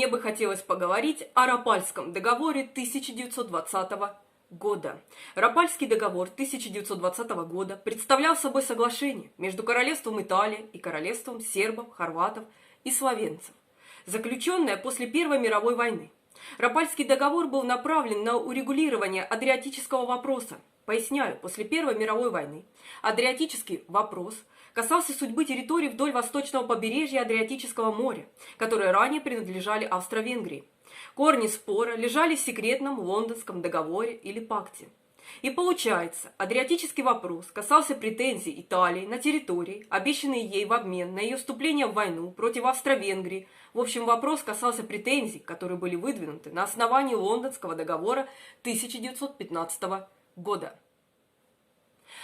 мне бы хотелось поговорить о Рапальском договоре 1920 года. Рапальский договор 1920 года представлял собой соглашение между Королевством Италия и Королевством сербов, хорватов и словенцев, заключенное после Первой мировой войны. Рапальский договор был направлен на урегулирование адриатического вопроса. Поясняю, после Первой мировой войны адриатический вопрос касался судьбы территорий вдоль восточного побережья Адриатического моря, которые ранее принадлежали Австро-Венгрии. Корни спора лежали в секретном Лондонском договоре или пакте. И получается, адриатический вопрос касался претензий Италии на территории, обещанные ей в обмен на ее вступление в войну против Австро-Венгрии. В общем, вопрос касался претензий, которые были выдвинуты на основании Лондонского договора 1915 года.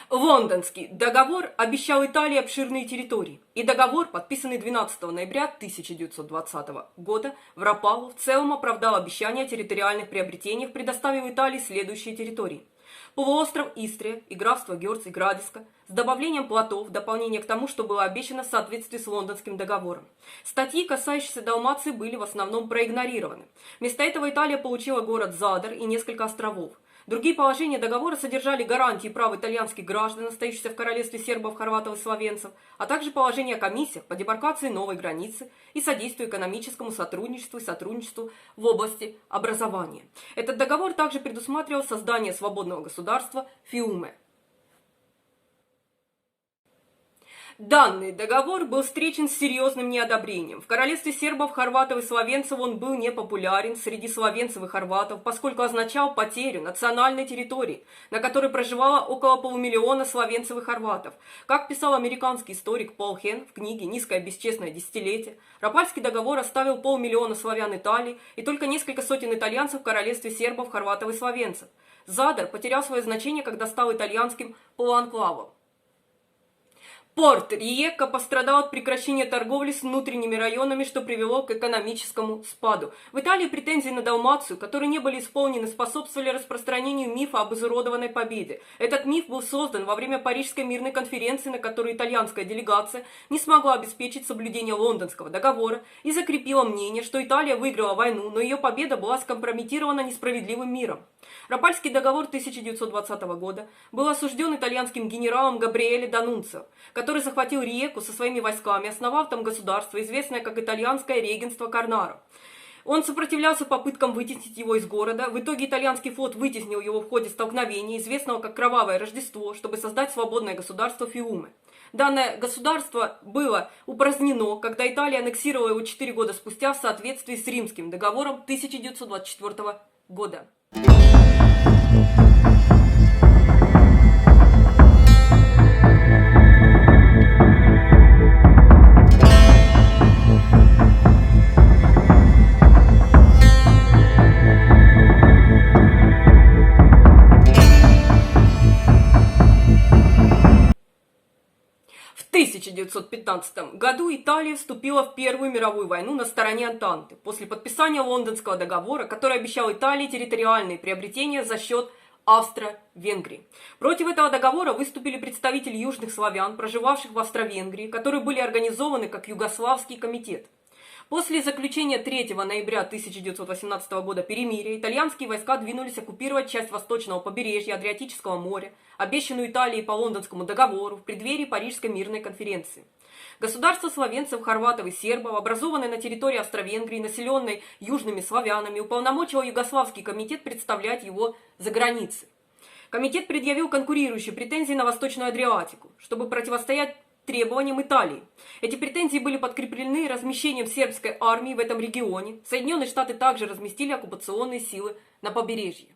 Лондонский договор обещал Италии обширные территории, и договор, подписанный 12 ноября 1920 года в Рапаллу, в целом оправдал обещания о территориальных приобретениях, предоставив Италии следующие территории: полуостров Истрия и графство Герц и Градиска, с добавлением плотов в дополнение к тому, что было обещано в соответствии с Лондонским договором. Статьи, касающиеся Далмации, были в основном проигнорированы. Вместо этого Италия получила город Задар и несколько островов. Другие положения договора содержали гарантии прав итальянских граждан, остающихся в королевстве сербов, хорватов и словенцев, а также положения о комиссиях по демаркации новой границы и содействию экономическому сотрудничеству и сотрудничеству в области образования. Этот договор также предусматривал создание свободного государства Фиуме. Данный договор был встречен с серьезным неодобрением. В королевстве сербов, хорватов и словенцев он был непопулярен среди словенцев и хорватов, поскольку означал потерю национальной территории, на которой проживало около полумиллиона словенцев и хорватов. Как писал американский историк Пол Хен в книге «Низкое бесчестное десятилетие», Рапальский договор оставил 500 000 славян Италии и только несколько сотен итальянцев в королевстве сербов, хорватов и словенцев. Задар потерял свое значение, когда стал итальянским полуанклавом. Порт Риека пострадал от прекращения торговли с внутренними районами, что привело к экономическому спаду. В Италии претензии на Далмацию, которые не были исполнены, способствовали распространению мифа об изуродованной победе. Этот миф был создан во время Парижской мирной конференции, на которой итальянская делегация не смогла обеспечить соблюдение Лондонского договора и закрепила мнение, что Италия выиграла войну, но ее победа была скомпрометирована несправедливым миром. Рапальский договор 1920 года был осужден итальянским генералом Габриэле Данунцио, который захватил Риеку со своими войсками, основав там государство, известное как итальянское регенство Карнаро. Он сопротивлялся попыткам вытеснить его из города. В итоге итальянский флот вытеснил его в ходе столкновения, известного как Кровавое Рождество, чтобы создать свободное государство Фиуме. Данное государство было упразднено, когда Италия аннексировала его 4 года спустя в соответствии с Римским договором 1924 года. В 1915 году Италия вступила в Первую мировую войну на стороне Антанты после подписания Лондонского договора, который обещал Италии территориальные приобретения за счет Австро-Венгрии. Против этого договора выступили представители южных славян, проживавших в Австро-Венгрии, которые были организованы как Югославский комитет. После заключения 3 ноября 1918 года перемирия итальянские войска двинулись оккупировать часть восточного побережья Адриатического моря, обещанную Италией по Лондонскому договору в преддверии Парижской мирной конференции. Государство словенцев, хорватов и сербов, образованное на территории Австро-Венгрии, населенной южными славянами, уполномочило Югославский комитет представлять его за границей. Комитет предъявил конкурирующие претензии на Восточную Адриатику, чтобы противостоять требованиям Италии. Эти претензии были подкреплены размещением сербской армии в этом регионе. Соединенные Штаты также разместили оккупационные силы на побережье.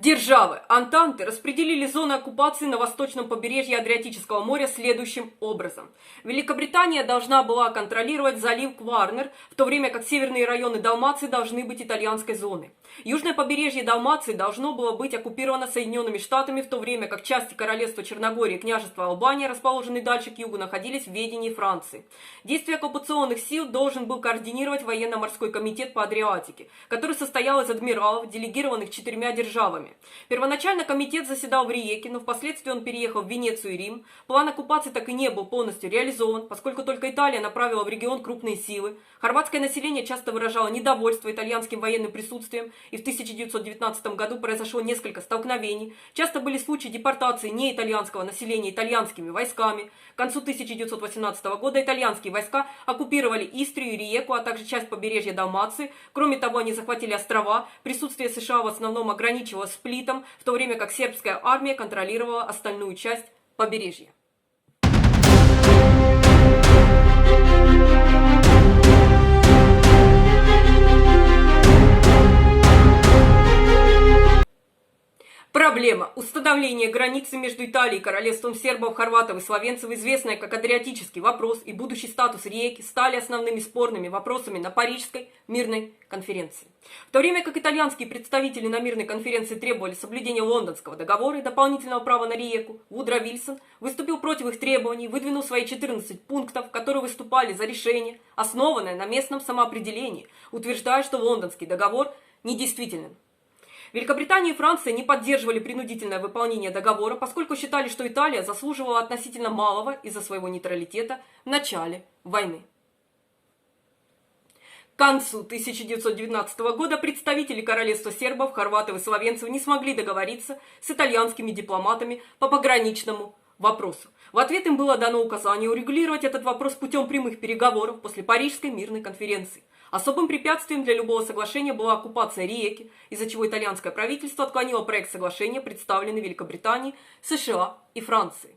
Державы Антанты распределили зоны оккупации на восточном побережье Адриатического моря следующим образом. Великобритания должна была контролировать залив Кварнер, в то время как северные районы Далмации должны быть итальянской зоной. Южное побережье Далмации должно было быть оккупировано Соединенными Штатами, в то время как части королевства Черногории и княжества Албания, расположенные дальше к югу, находились в ведении Франции. Действия оккупационных сил должен был координировать военно-морской комитет по Адриатике, который состоял из адмиралов, делегированных 4 державами. Первоначально комитет заседал в Риеке, но впоследствии он переехал в Венецию и Рим. План оккупации так и не был полностью реализован, поскольку только Италия направила в регион крупные силы. Хорватское население часто выражало недовольство итальянским военным присутствием, и в 1919 году произошло несколько столкновений. Часто были случаи депортации неитальянского населения итальянскими войсками. К концу 1918 года итальянские войска оккупировали Истрию и Риеку, а также часть побережья Далмации. Кроме того, они захватили острова. Присутствие США в основном ограничивалось Сплитом, в то время как сербская армия контролировала остальную часть побережья. Проблема установления границы между Италией и королевством сербов, хорватов и словенцев, известная как Адриатический вопрос и будущий статус Риеки, стали основными спорными вопросами на Парижской мирной конференции. В то время как итальянские представители на мирной конференции требовали соблюдения Лондонского договора и дополнительного права на Риеку, Вудро Вильсон выступил против их требований, выдвинул свои 14 пунктов, которые выступали за решение, основанное на местном самоопределении, утверждая, что Лондонский договор недействителен. Великобритания и Франция не поддерживали принудительное выполнение договора, поскольку считали, что Италия заслуживала относительно малого из-за своего нейтралитета в начале войны. К концу 1919 года представители королевства сербов, хорватов и словенцев не смогли договориться с итальянскими дипломатами по пограничному вопросу. В ответ им было дано указание урегулировать этот вопрос путем прямых переговоров после Парижской мирной конференции. Особым препятствием для любого соглашения была оккупация Риеки, из-за чего итальянское правительство отклонило проект соглашения, представленный Великобританией, США и Францией.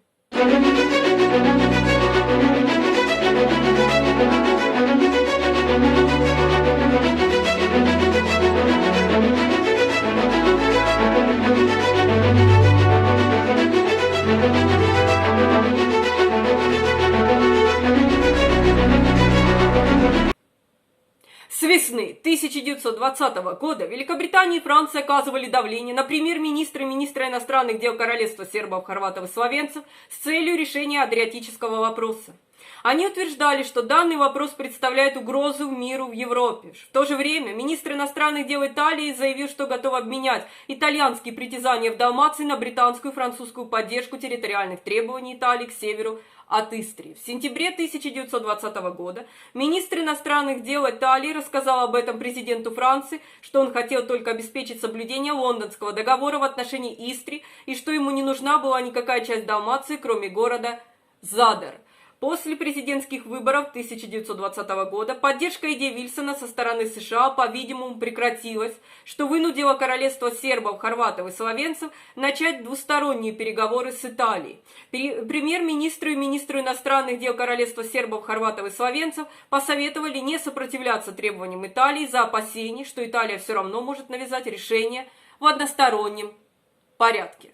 С весны 1920 года Великобритания и Франция оказывали давление на премьер-министра и министра иностранных дел королевства сербов, хорватов и словенцев с целью решения адриатического вопроса. Они утверждали, что данный вопрос представляет угрозу миру в Европе. В то же время министр иностранных дел Италии заявил, что готов обменять итальянские притязания в Далмации на британскую и французскую поддержку территориальных требований Италии к северу от Истрии. В сентябре 1920 года министр иностранных дел Италии рассказал об этом президенту Франции, что он хотел только обеспечить соблюдение Лондонского договора в отношении Истрии и что ему не нужна была никакая часть Далмации, кроме города Задар. После президентских выборов 1920 года поддержка идеи Вильсона со стороны США, по-видимому, прекратилась, что вынудило королевство сербов, хорватов и словенцев начать двусторонние переговоры с Италией. Премьер-министру и министру иностранных дел королевства сербов, хорватов и словенцев посоветовали не сопротивляться требованиям Италии за опасений, что Италия все равно может навязать решение в одностороннем порядке.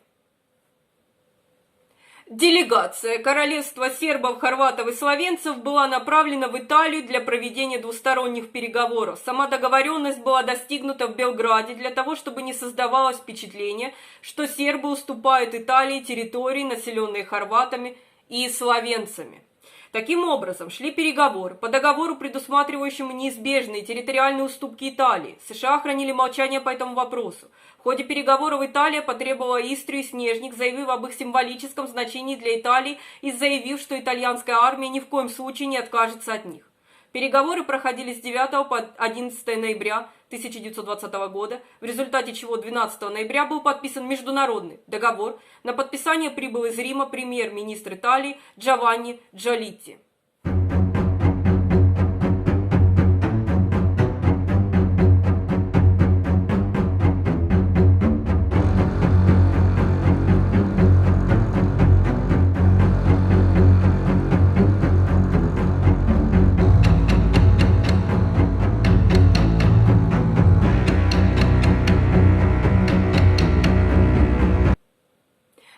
Делегация королевства сербов, хорватов и словенцев была направлена в Италию для проведения двусторонних переговоров. Сама договоренность была достигнута в Белграде для того, чтобы не создавалось впечатление, что сербы уступают Италии территории, населенные хорватами и словенцами. Таким образом, шли переговоры по договору, предусматривающему неизбежные территориальные уступки Италии. США хранили молчание по этому вопросу. В ходе переговоров Италия потребовала Истрию и Снежник, заявив об их символическом значении для Италии и заявив, что итальянская армия ни в коем случае не откажется от них. Переговоры проходили с 9 по 11 ноября 1920 года, в результате чего 12 ноября был подписан международный договор. На подписание прибыл из Рима премьер-министр Италии Джованни Джолитти.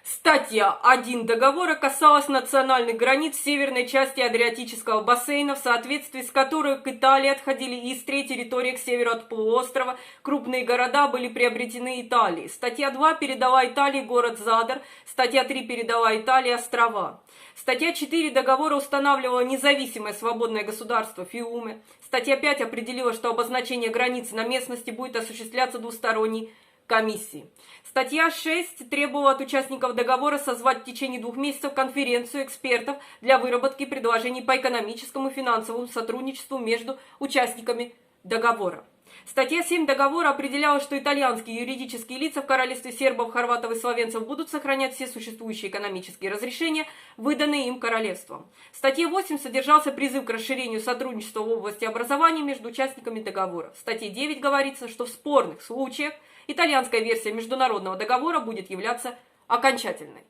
С Статья 1 договора касалась национальных границ северной части Адриатического бассейна, в соответствии с которой к Италии отходили Истрия, территория к северу от полуострова, крупные города были приобретены Италией. Статья 2 передала Италии город Задар, статья 3 передала Италии острова. Статья 4 договора устанавливала независимое свободное государство Фиуме. Статья 5 определила, что обозначение границ на местности будет осуществляться двусторонней комиссии. Статья 6 требовала от участников договора созвать в течение 2 месяцев конференцию экспертов для выработки предложений по экономическому и финансовому сотрудничеству между участниками договора. Статья 7 договора определяла, что итальянские юридические лица в королевстве сербов, хорватов и словенцев будут сохранять все существующие экономические разрешения, выданные им королевством. В статье 8 содержался призыв к расширению сотрудничества в области образования между участниками договора. В статье 9 говорится, что в спорных случаях итальянская версия международного договора будет являться окончательной.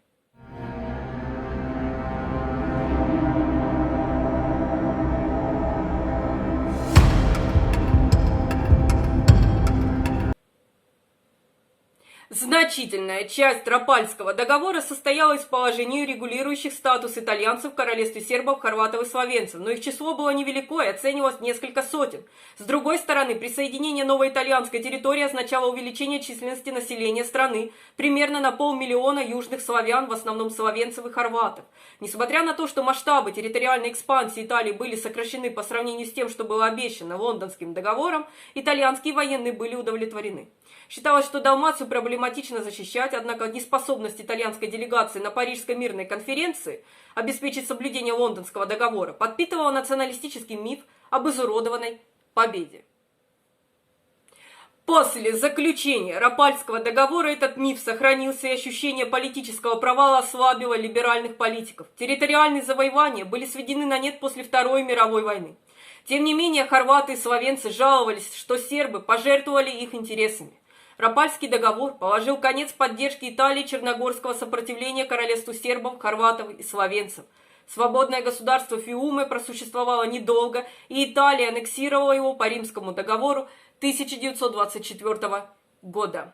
Значительная часть Рапальского договора состояла из положений, регулирующих статус итальянцев в королевстве сербов, хорватов и словенцев, но их число было невелико и оценивалось несколько сотен. С другой стороны, присоединение новой итальянской территории означало увеличение численности населения страны примерно на 500 000 южных славян, в основном словенцев и хорватов. Несмотря на то, что масштабы территориальной экспансии Италии были сокращены по сравнению с тем, что было обещано Лондонским договором, итальянские военные были удовлетворены. Считалось, что Далмацию проблематично защищать, однако неспособность итальянской делегации на Парижской мирной конференции обеспечить соблюдение Лондонского договора подпитывала националистический миф об изуродованной победе. После заключения Рапальского договора этот миф сохранился, и ощущение политического провала ослабило либеральных политиков. Территориальные завоевания были сведены на нет после Второй мировой войны. Тем не менее, хорваты и словенцы жаловались, что сербы пожертвовали их интересами. Рапальский договор положил конец поддержке Италии черногорского сопротивления королевству сербов, хорватов и словенцев. Свободное государство Фиуме просуществовало недолго, и Италия аннексировала его по Римскому договору 1924 года.